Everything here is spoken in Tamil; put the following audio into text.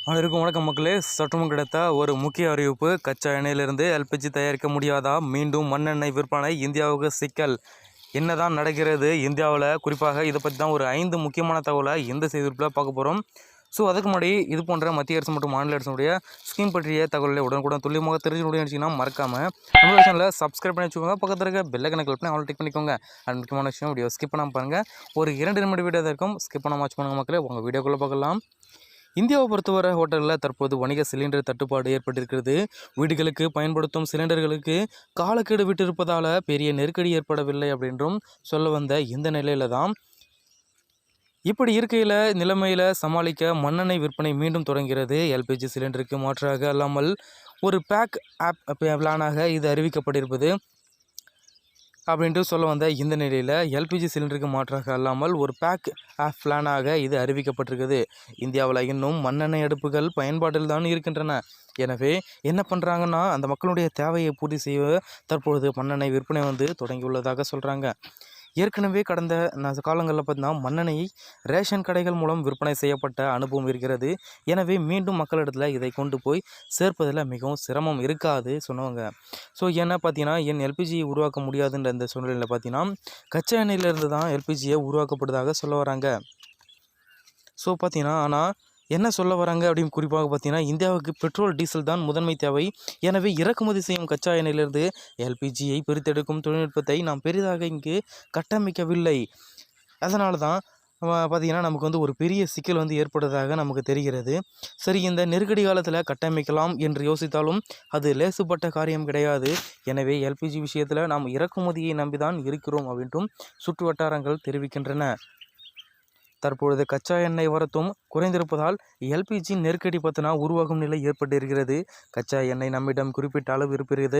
அனைவருக்கும் வணக்கம் மக்களே. சற்றுமுன் கிடைத்த ஒரு முக்கிய அறிவிப்பு. கச்சா எண்ணெயிலிருந்து எல்பிஜி தயாரிக்க முடியாதா? மீண்டும் மண்ணெண்ணெய் விற்பனை இந்தியாவுக்கு சிக்கல். என்னதான் நடக்கிறது இந்தியாவில்? குறிப்பாக இதை பற்றி தான் ஒரு 5 முக்கியமான தகவலை இந்த செய்தியில் பார்க்க போகிறோம். ஸோ அதுக்கு முன்னாடி இது போன்ற மத்திய அரசு மற்றும் மாநில அரசுடைய ஸ்கீம் பற்றிய தகவலை உடனுக்குடன் துல்லியமாக தெரிஞ்சுக்கணும்னு நினச்சிங்கன்னா மறக்காமல் நம்ம சேனலில் சப்ஸ்கிரைப் பண்ணி வச்சுக்கோங்க. பக்கத்தில் இருக்க பெல்லைக்கனை கிளிக் பண்ணி அவளை டிக் பண்ணிக்கோங்க. அது முக்கியமான விஷயம், வீடியோ ஸ்கிப் பண்ணாமல் பாருங்கள். ஒரு 2 நிமிட வீடியோ இருக்கும், ஸ்கிப் பண்ணாமல் வாட்ச் பண்ணுங்கள் மக்களே. உங்கள் வீடியோக்குள்ளே பார்க்கலாம். இந்தியாவை பொறுத்தவரை ஹோட்டலில் தற்போது வணிக சிலிண்டர் தட்டுப்பாடு ஏற்பட்டிருக்கிறது. வீடுகளுக்கு பயன்படுத்தும் சிலிண்டர்களுக்கு காலக்கெடு விட்டிருப்பதால் பெரிய நெருக்கடி ஏற்படவில்லை அப்படின்றும் சொல்ல வந்த இந்த நிலையில தான் இப்படி இருக்கையில் நிலைமையில் சமாளிக்க மண்ணெண்ணெய் விற்பனை மீண்டும் தொடங்கிறது. எல்பிஜி சிலிண்டருக்கு மாற்றாக அல்லாமல் ஒரு பேக் பிளானாக இது அறிவிக்கப்பட்டிருப்பது அப்படின்ட்டு சொல்ல வந்த இந்த நிலையில் எல்பிஜி சிலிண்டருக்கு மாற்றாக அல்லாமல் ஒரு பேக் பிளானாக இது அறிவிக்கப்பட்டிருக்குது. இந்தியாவில் இன்னும் மண்ணெண்ணெய் அடுப்புகள் பயன்பாட்டில் தான் இருக்கின்றன. எனவே என்ன பண்ணுறாங்கன்னா, அந்த மக்களுடைய தேவையை பூர்த்தி செய்ய தற்பொழுது மண்ணெண்ணெய் விற்பனை தொடங்கியுள்ளதாக சொல்கிறாங்க. ஏற்கனவே கடந்த காலங்களில் பார்த்தீங்கன்னா மண்ணெண்ணெயை ரேஷன் கடைகள் மூலம் விற்பனை செய்யப்பட்ட அனுபவம் இருக்கிறது. எனவே மீண்டும் மக்களிடத்தில் இதை கொண்டு போய் சேர்ப்பதில் மிகவும் சிரமம் இருக்காது சொன்னவங்க. ஸோ ஏன்னா பார்த்தீங்கன்னா எல்பிஜியை உருவாக்க முடியாதுன்ற இந்த சூழ்நிலையில் பார்த்தீங்கன்னா கச்சா எண்ணெயிலிருந்து தான் எல்பிஜியை உருவாக்கப்படுவதாக சொல்ல வராங்க. ஸோ பார்த்தீங்கன்னா ஆனால் என்ன சொல்ல வராங்க அப்படின்னு குறிப்பாக பார்த்தீங்கன்னா, இந்தியாவுக்கு பெட்ரோல் டீசல் தான் முதன்மை தேவை. எனவே இறக்குமதி செய்யும் கச்சா எண்ணெயிலிருந்து எல்பிஜியை பிரித்தெடுக்கும் தொழில்நுட்பத்தை நாம் பெரிதாக இங்கு கட்டமைக்கவில்லை. அதனால தான் பார்த்திங்கன்னா நமக்கு ஒரு பெரிய சிக்கல் ஏற்படுவதாக நமக்கு தெரிகிறது. சரி, இந்த நெருக்கடி காலத்தில் கட்டமைக்கலாம் என்று யோசித்தாலும் அது லேசுப்பட்ட காரியம் கிடையாது. எனவே எல்பிஜி விஷயத்தில் நாம் இறக்குமதியை நம்பிதான் இருக்கிறோம் அப்படின்ட்டும் சுற்று வட்டாரங்கள் தெரிவிக்கின்றன. தற்பொழுது கச்சா எண்ணெய் வரத்தும் குறைந்திருப்பதால் எல்பிஜி நெருக்கடி உருவாகும் நிலை ஏற்பட்டிருக்கிறது. கச்சா எண்ணெய் நம்மிடம் குறிப்பிட்ட அளவு இருக்கிறது.